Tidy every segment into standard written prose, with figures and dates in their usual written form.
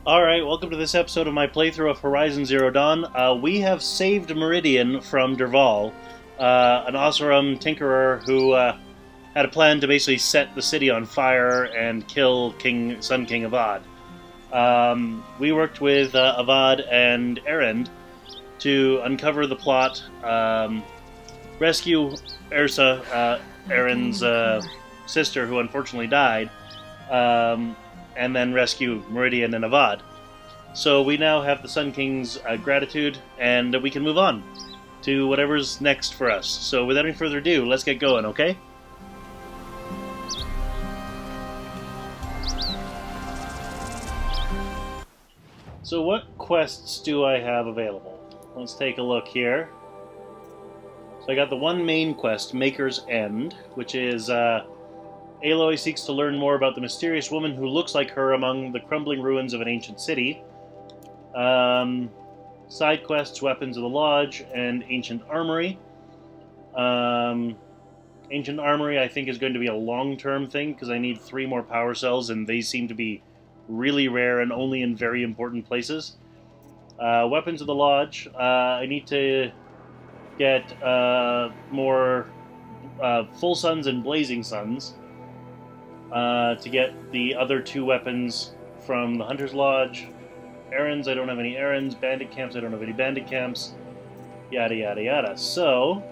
Alright, welcome to this episode of my playthrough of Horizon Zero Dawn. We have saved Meridian from Dervahl, an Oseram tinkerer who had a plan to basically set the city on fire and kill Sun King Avad. We worked with Avad and Erend to uncover the plot, rescue Ursa, Erend's sister who unfortunately died, and then rescue Meridian and Avad. So we now have the Sun King's gratitude, and we can move on to whatever's next for us. So without any further ado, let's get going, okay? So what quests do I have available? Let's take a look here. So I got the one main quest, Maker's End, which is Aloy seeks to learn more about the mysterious woman who looks like her among the crumbling ruins of an ancient city. Side quests, Weapons of the Lodge, and Ancient Armory. Ancient Armory, I think, is going to be a long-term thing, because I need 3 more power cells, and they seem to be really rare and only in very important places. Weapons of the Lodge, I need to get more Full Suns and Blazing Suns to get the other 2 weapons from the Hunter's Lodge. Errands, I don't have any errands. Bandit camps, I don't have any bandit camps. Yada yada yada. So,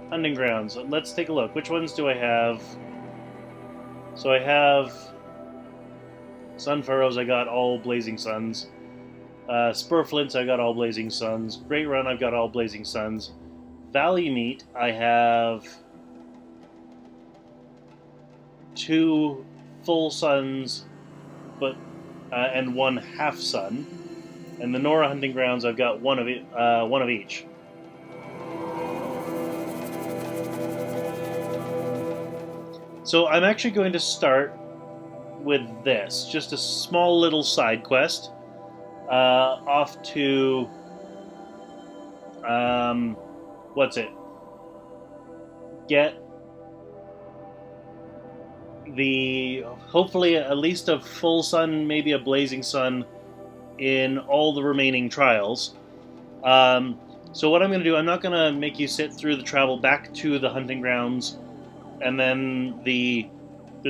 Hunting Grounds. Let's take a look. Which ones do I have? So I have Sun Furrows, I got all Blazing Suns. Spurflints, I got all Blazing Suns. Great Run, I've got all Blazing Suns. Valleymeet, I have 2 full suns, but and 1 half sun. And the Nora Hunting Grounds, I've got one of each. So I'm actually going to start with this, just a small little side quest. Off to get hopefully at least a full sun, maybe a blazing sun in all the remaining trials. So what I'm going to do, I'm not going to make you sit through the travel back to the hunting grounds and then the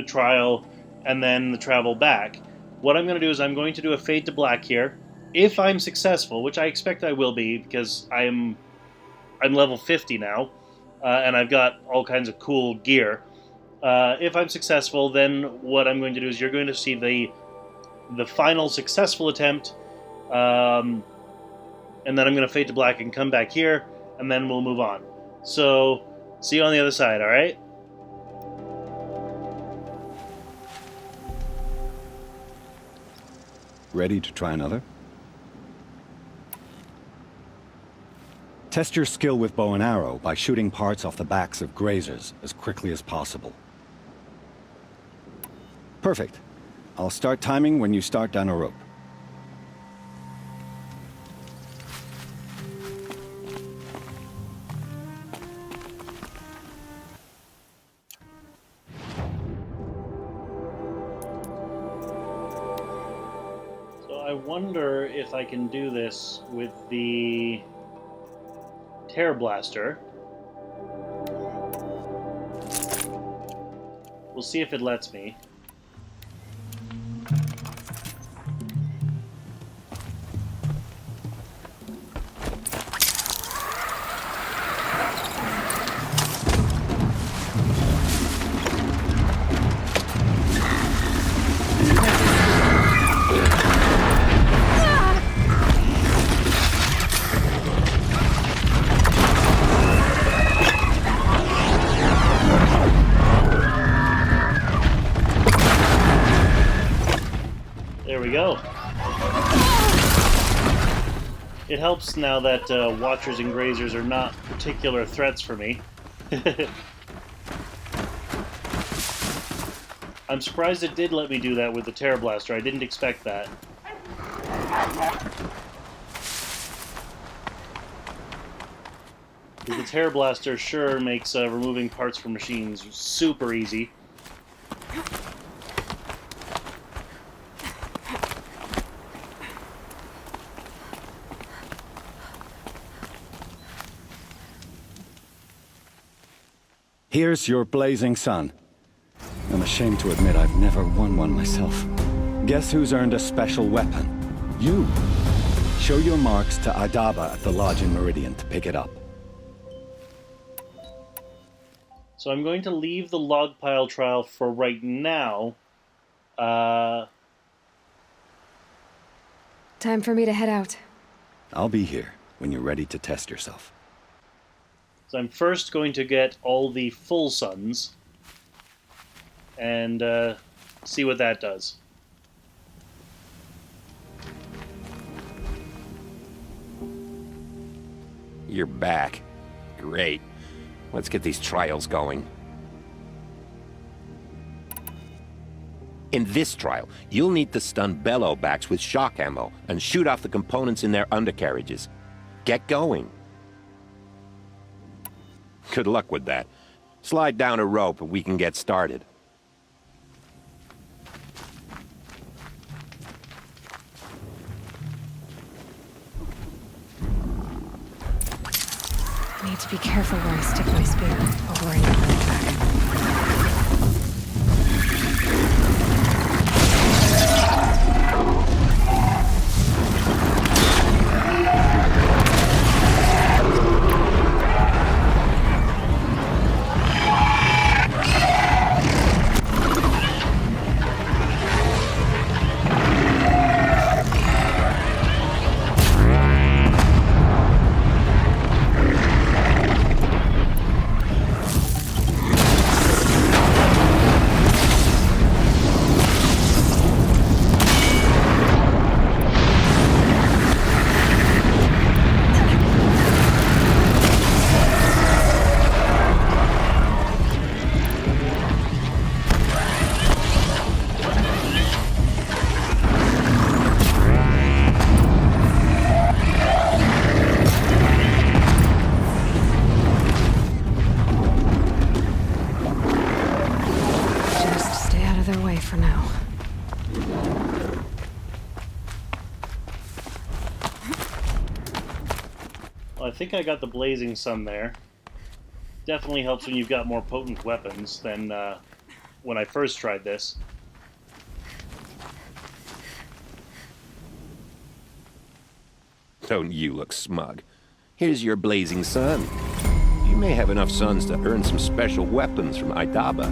trial and then the travel back. What I'm going to do is I'm going to do a fade to black here. If I'm successful, which I expect I will be, because I'm level 50 now, and I've got all kinds of cool gear. If I'm successful, then what I'm going to do is you're going to see the final successful attempt, and then I'm going to fade to black and come back here, and then we'll move on. So, see you on the other side, alright? Ready to try another? Test your skill with bow and arrow by shooting parts off the backs of grazers as quickly as possible. Perfect. I'll start timing when you start down a rope. So I wonder if I can do this with the Tear Blaster. We'll see if it lets me. There we go. It helps now that Watchers and Grazers are not particular threats for me. I'm surprised it did let me do that with the Terror Blaster. I didn't expect that. The Terror Blaster sure makes removing parts from machines super easy. Here's your blazing sun. I'm ashamed to admit I've never won one myself. Guess who's earned a special weapon? You. Show your marks to Aidaba at the lodge in Meridian to pick it up. So I'm going to leave the log pile trial for right now. Time for me to head out. I'll be here when you're ready to test yourself. So I'm first going to get all the full suns and see what that does. You're back. Great. Let's get these trials going. In this trial, you'll need to stun bellow backs with shock ammo and shoot off the components in their undercarriages. Get going. Good luck with that. Slide down a rope and we can get started. I need to be careful where I stick my spear, or where I need to attack. For now. Well, I think I got the blazing sun there. Definitely helps when you've got more potent weapons than when I first tried this. Don't you look smug. Here's your blazing sun. You may have enough suns to earn some special weapons from Aidaba.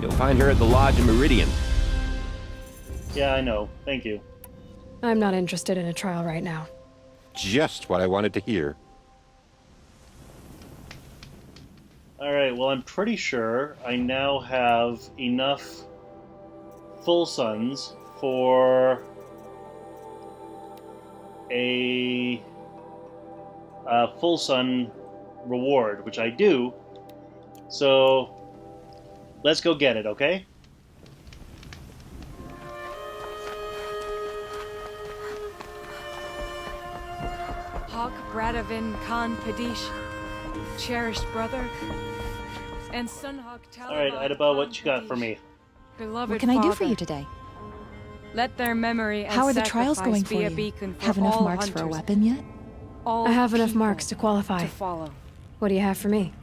You'll find her at the lodge in Meridian. Yeah, I know. Thank you. I'm not interested in a trial right now. Just what I wanted to hear. Alright, well, I'm pretty sure I now have enough full suns for a full sun reward, which I do. So let's go get it, okay? Hawk Bradavin Khan Padish, cherished brother, and Sunhawk Talabot. Alright, Aidaba, what you got for me? Beloved What can I do for father, you today? Let their memory and How are the trials sacrifice going for be a you? beacon for Have enough all marks for a hunters, weapon yet? all I have enough people marks to qualify. to follow. What do you have for me?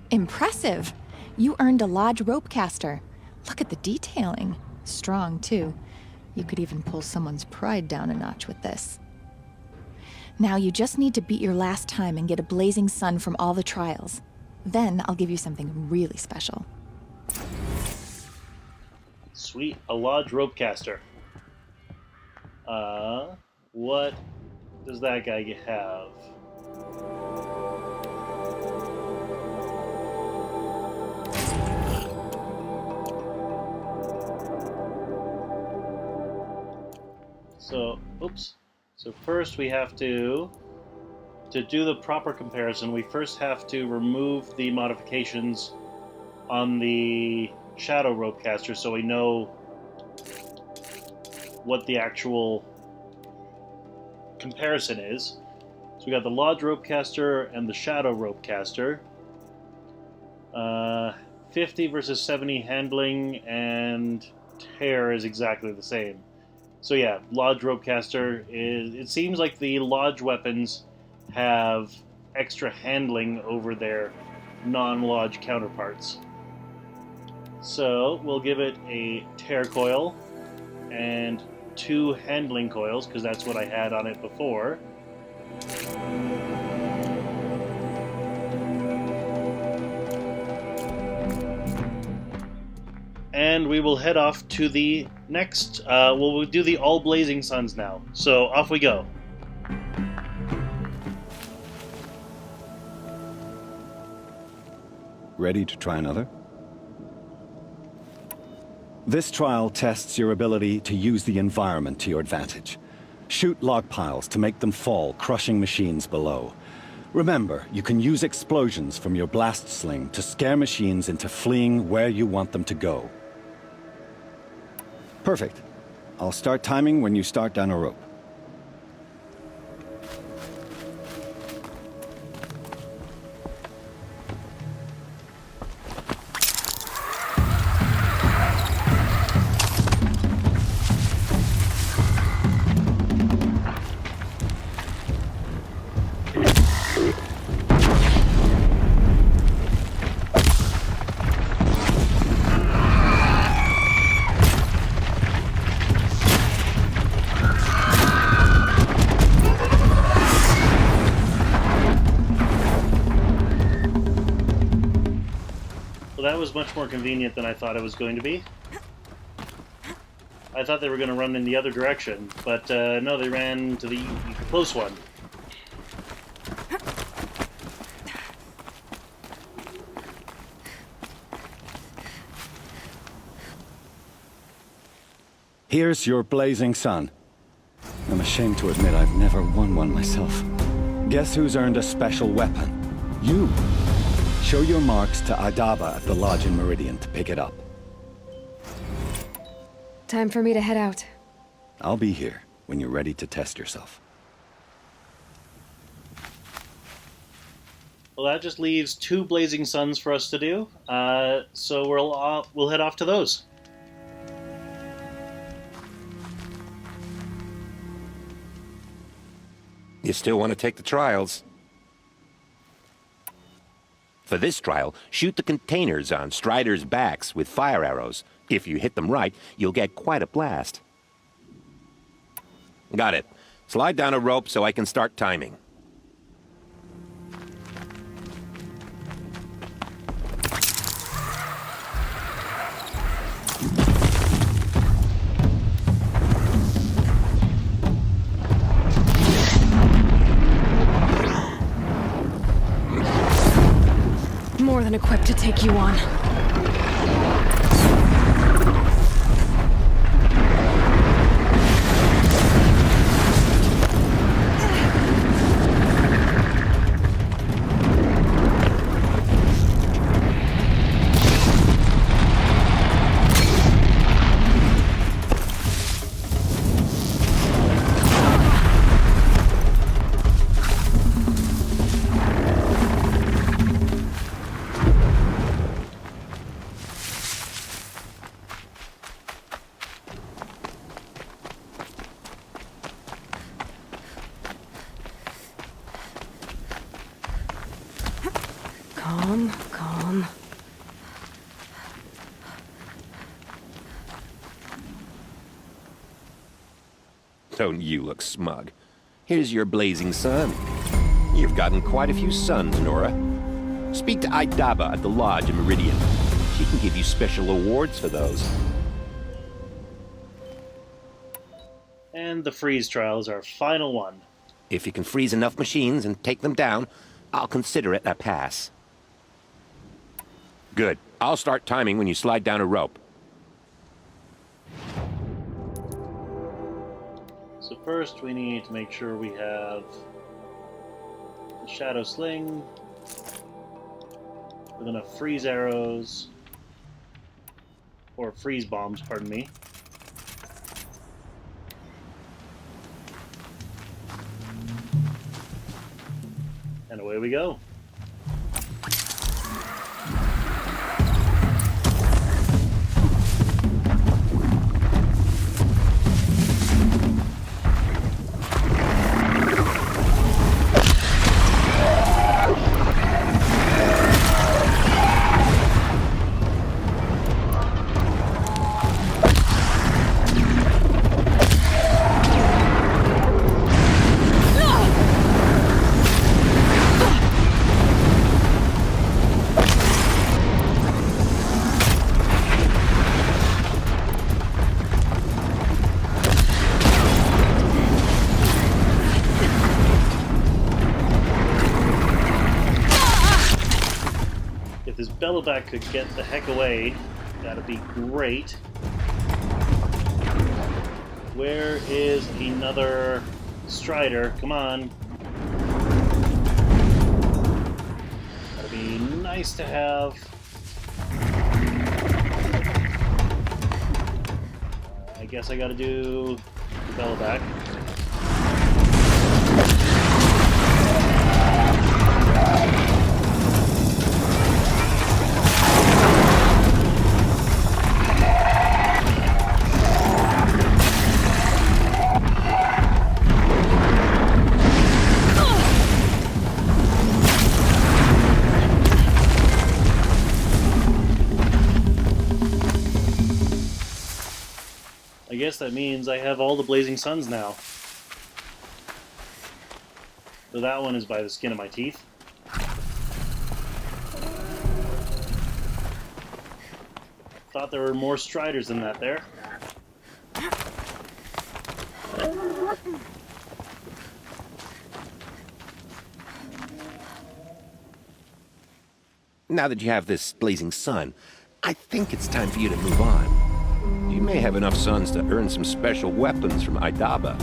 Impressive! You earned a lodge ropecaster. Look at the detailing. Strong, too. You could even pull someone's pride down a notch with this. Now you just need to beat your last time and get a blazing sun from all the trials. Then I'll give you something really special. Sweet, a lodge ropecaster. What does that guy have? So, oops. So first we have to do the proper comparison, we first have to remove the modifications on the Shadow Ropecaster so we know what the actual comparison is. So we got the Lodge Ropecaster and the Shadow Ropecaster. 50 versus 70 handling and tear is exactly the same. So yeah, Lodge Ropecaster is... It seems like the Lodge weapons have extra handling over their non-lodge counterparts. So we'll give it a tear coil and 2 handling coils, because that's what I had on it before. And we will head off to the next, we'll do the All Blazing Suns now. So off we go. Ready to try another? This trial tests your ability to use the environment to your advantage. Shoot log piles to make them fall, crushing machines below. Remember, you can use explosions from your blast sling to scare machines into fleeing where you want them to go. Perfect. I'll start timing when you start down a rope. That was much more convenient than I thought it was going to be. I thought they were going to run in the other direction, but no, they ran to the close one. Here's your blazing sun. I'm ashamed to admit I've never won one myself. Guess who's earned a special weapon? You! Show your marks to Aidaba at the lodge in Meridian to pick it up. Time for me to head out. I'll be here when you're ready to test yourself. Well, that just leaves 2 Blazing Suns for us to do, so we'll head off to those. You still want to take the trials? For this trial, shoot the containers on Striders' backs with fire arrows. If you hit them right, you'll get quite a blast. Got it. Slide down a rope so I can start timing. More than equipped to take you on. Calm. Don't you look smug. Here's your blazing sun. You've gotten quite a few suns, Nora. Speak to Aidaba at the lodge in Meridian. She can give you special awards for those. And the freeze trial is our final one. If you can freeze enough machines and take them down, I'll consider it a pass. Good. I'll start timing when you slide down a rope. So first we need to make sure we have the Shadow Sling with enough freeze arrows, or freeze bombs, pardon me. And away we go. Belloback could get the heck away, that'd be great. Where is another Strider? Come on. That'd be nice to have. I guess I gotta do the Belloback. I guess that means I have all the Blazing Suns now. So that one is by the skin of my teeth. Thought there were more Striders than that there. Now that you have this Blazing Sun, I think it's time for you to move on. You may have enough suns to earn some special weapons from Aidaba.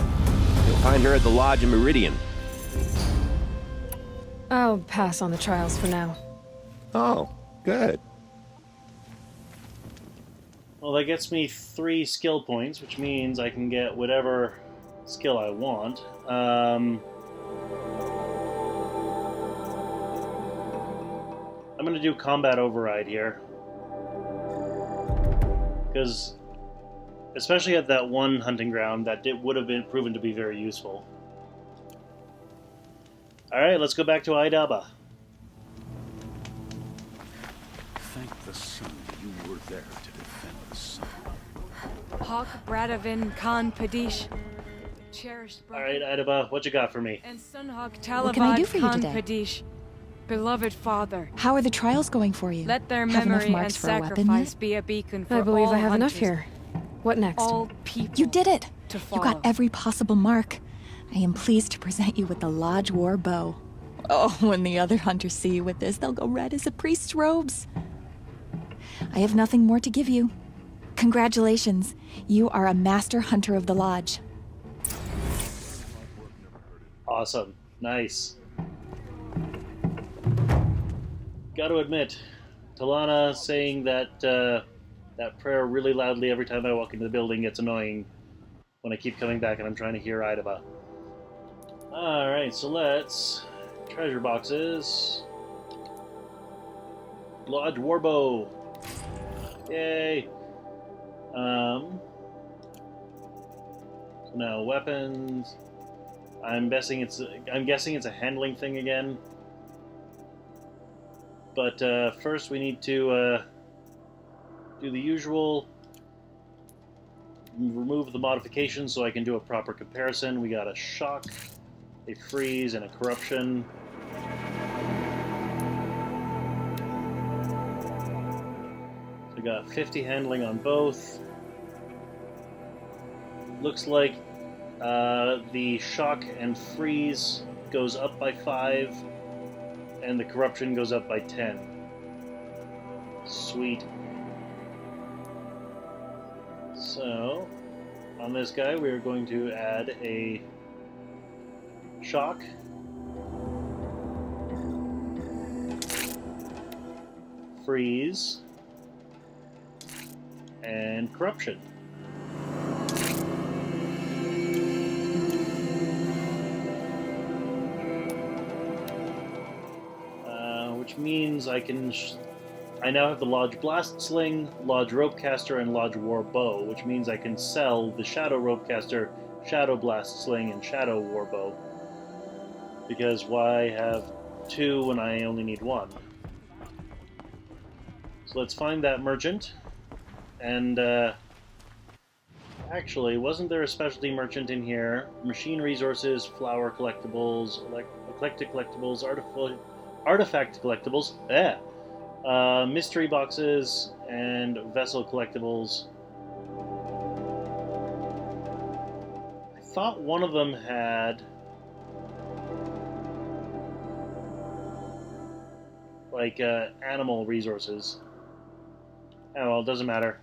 You'll find her at the lodge in Meridian. I'll pass on the trials for now. Oh, good. Well, that gets me 3 skill points, which means I can get whatever skill I want. I'm going to do Combat Override here. Because, especially at that one hunting ground, that would have been proven to be very useful. Alright, let's go back to Aidaba. Thank the sun you were there to defend the sun. Hawk Bradavin Khan Padish, cherished brother. Alright, Aidaba, what you got for me? And Sunhawk What can I do Talavad for you Khan today? Padish, beloved father. How are the trials going for you? Let their Have enough memory and marks for a weapon sacrifice yet? be a beacon for I believe all I have enough hunters, here. What next? all people. You did it! To You got follow. every possible mark. I am pleased to present you with the Lodge War Bow. Oh, when the other hunters see you with this, they'll go red as a priest's robes. I have nothing more to give you. Congratulations. You are a master hunter of the Lodge. Awesome. Nice. Got to admit, Talana saying that that prayer really loudly every time I walk into the building gets annoying when I keep coming back and I'm trying to hear Aidaba. Alright, so let's... Treasure boxes. Lodge Warbow. Yay. So now weapons. I'm guessing it's a handling thing again. But first we need to do the usual. Remove the modifications so I can do a proper comparison. We got a shock, a freeze, and a corruption. So we got 50 handling on both. Looks like the shock and freeze goes up by 5, and the corruption goes up by 10. Sweet. So, on this guy, we are going to add a shock. Freeze. And corruption. Which means I can... I now have the Lodge Blast Sling, Lodge Ropecaster, and Lodge War Bow, which means I can sell the Shadow Ropecaster, Shadow Blast Sling, and Shadow War Bow. Because why have 2 when I only need 1? So let's find that merchant. And, actually, wasn't there a specialty merchant in here? Machine resources, flower collectibles, eclectic collectibles, artifact collectibles, mystery boxes, and vessel collectibles. I thought one of them had... like animal resources. Oh well, it doesn't matter.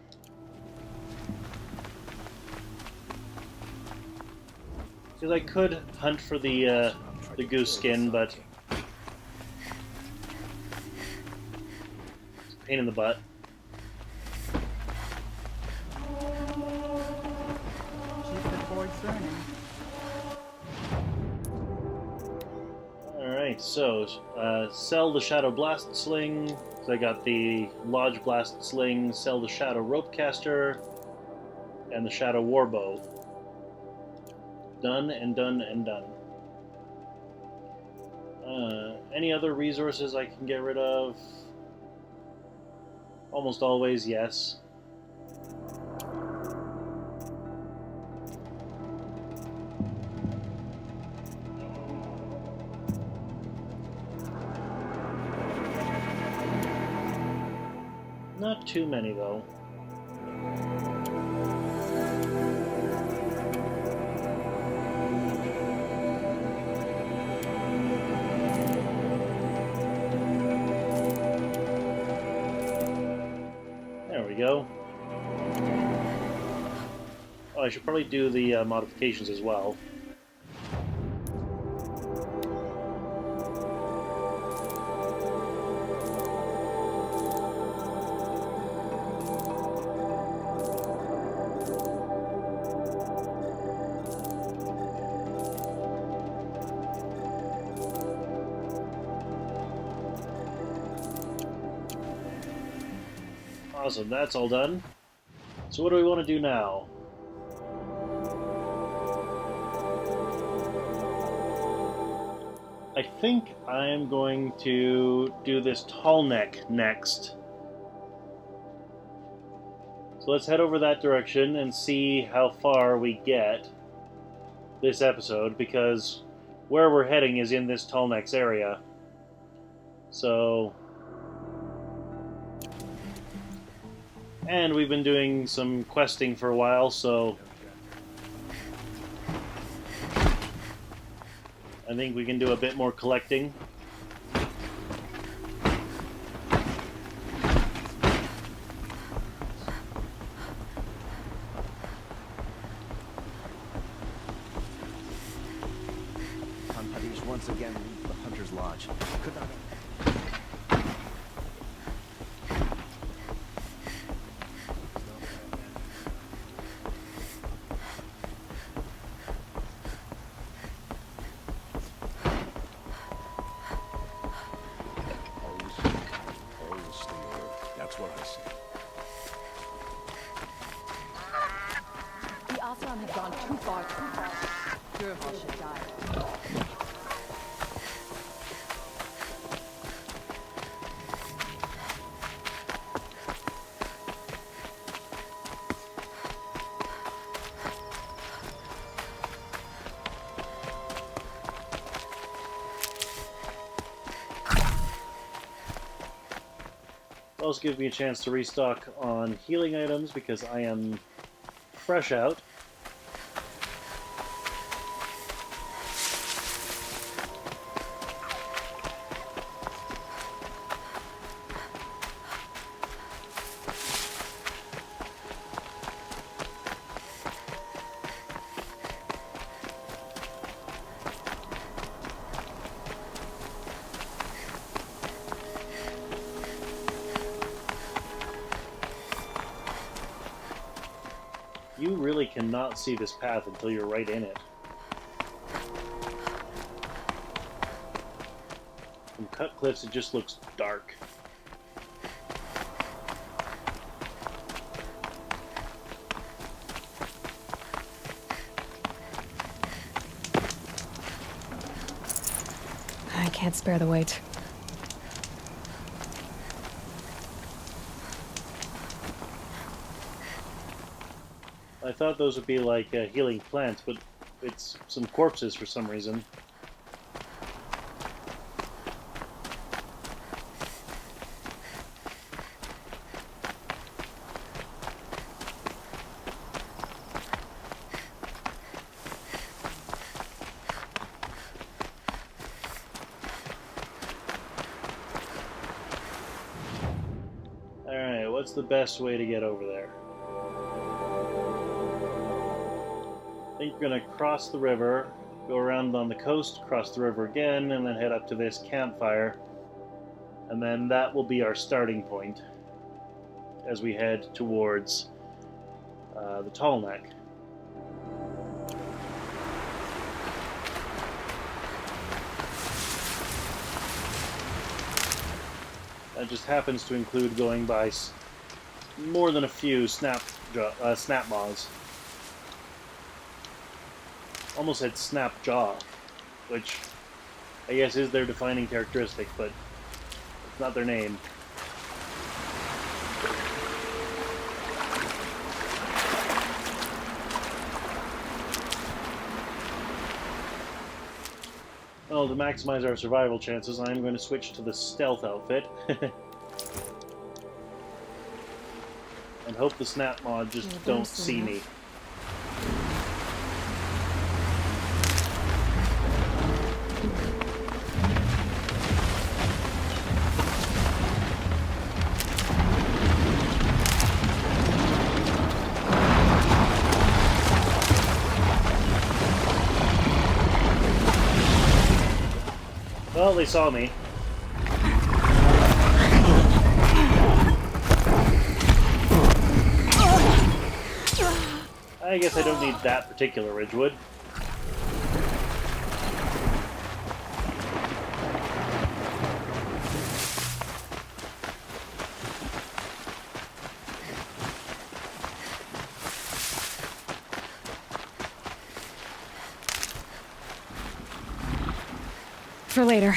Because I could hunt for the goose skin, but it's a pain in the butt. Alright, so sell the Shadow Blast Sling. So I got the Lodge Blast Sling, sell the Shadow Ropecaster, and the Shadow Warbow. Done and done and done. Any other resources I can get rid of? Almost always, yes. Not too many, though. There we go. Oh, I should probably do the modifications as well. Awesome, that's all done. So what do we want to do now? I think I am going to do this Tallneck next. So let's head over that direction and see how far we get this episode, because where we're heading is in this Tallneck's area. So... and we've been doing some questing for a while, so I think we can do a bit more collecting. Hadish once again leaves the Hunter's Lodge. Could not... Also gives me a chance to restock on healing items because I am fresh out. You really cannot see this path until you're right in it. From cut cliffs, it just looks dark. I can't spare the weight. I thought those would be like healing plants, but it's some corpses for some reason. the best way to get over there? I think we're going to cross the river, go around on the coast, cross the river again, and then head up to this campfire. And then that will be our starting point as we head towards the Tallneck. That just happens to include going by more than a few snap moths. Almost said snap jaw, which I guess is their defining characteristic, but it's not their name. Well, to maximize our survival chances, I'm going to switch to the stealth outfit. And hope the snap mod just don't see me. Well, they saw me. I guess I don't need that particular Ridgewood. For later.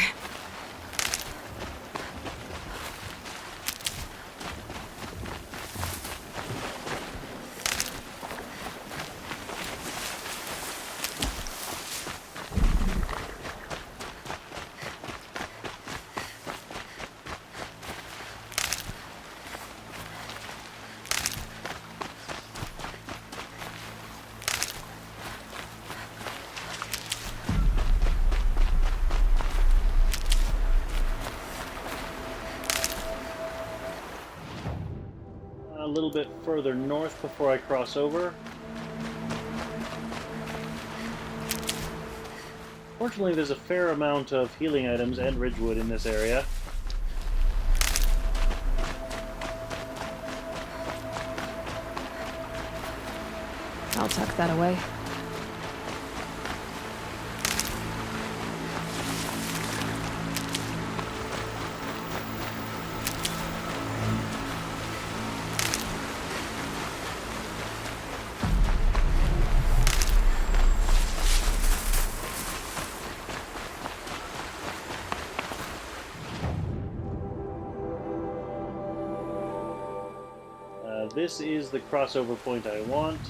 A little bit further north before I cross over. Fortunately, there's a fair amount of healing items and Ridgewood in this area. I'll tuck that away. This is the crossover point I want.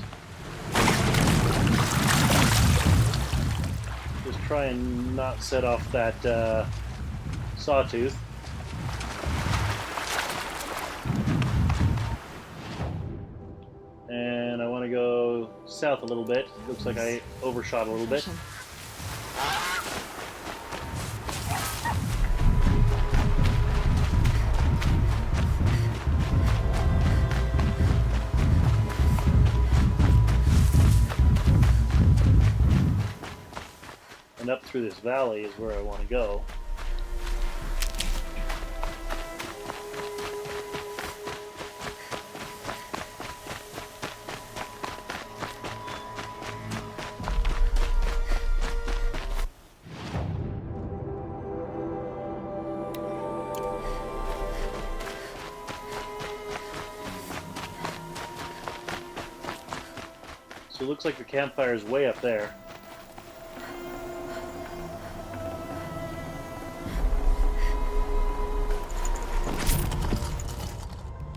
Just try and not set off that sawtooth. And I want to go south a little bit. Looks like I overshot a little bit. And up through this valley is where I want to go. So it looks like the campfire is way up there.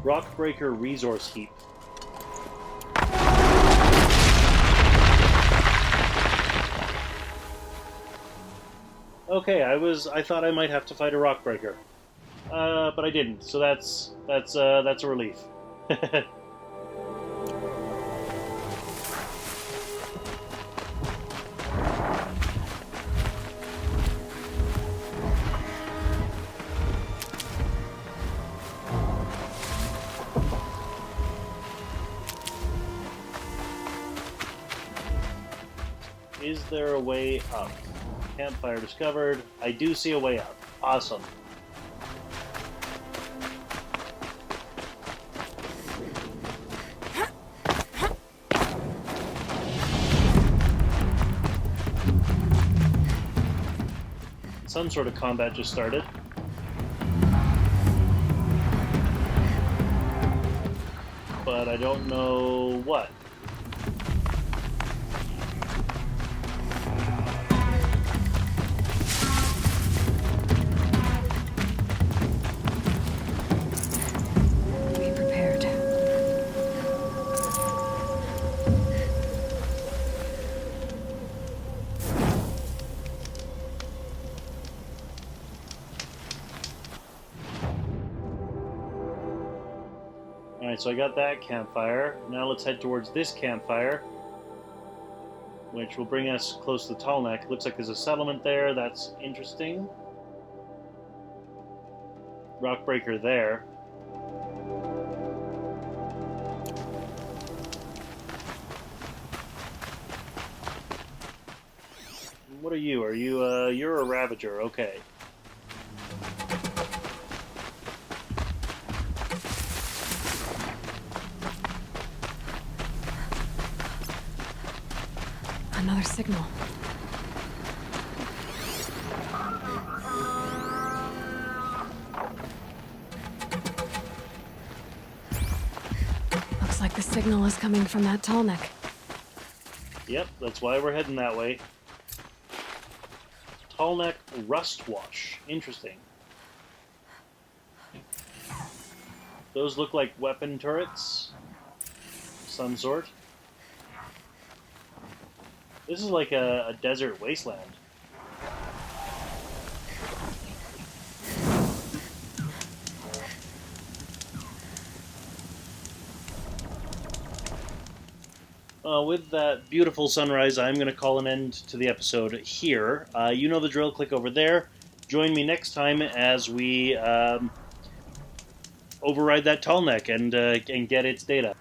Rockbreaker resource heap. Okay, I thought I might have to fight a rockbreaker, but I didn't. So that's a relief. Is there a way up? Campfire discovered. I do see a way up. Awesome. Some sort of combat just started. But I don't know what. Be prepared. Alright, so I got that campfire. Now let's head towards this campfire, which will bring us close to the Tallneck. Looks like there's a settlement there. That's interesting. Rockbreaker there. What are you? Are you, you're a Ravager, okay. Another signal. Looks like the signal is coming from that Tallneck. Yep, that's why we're heading that way. Tallneck Rustwash. Interesting. Those look like weapon turrets of some sort. This is like a desert wasteland. With that beautiful sunrise, I'm going to call an end to the episode here. You know the drill. Click over there. Join me next time as we override that Tallneck and get its data.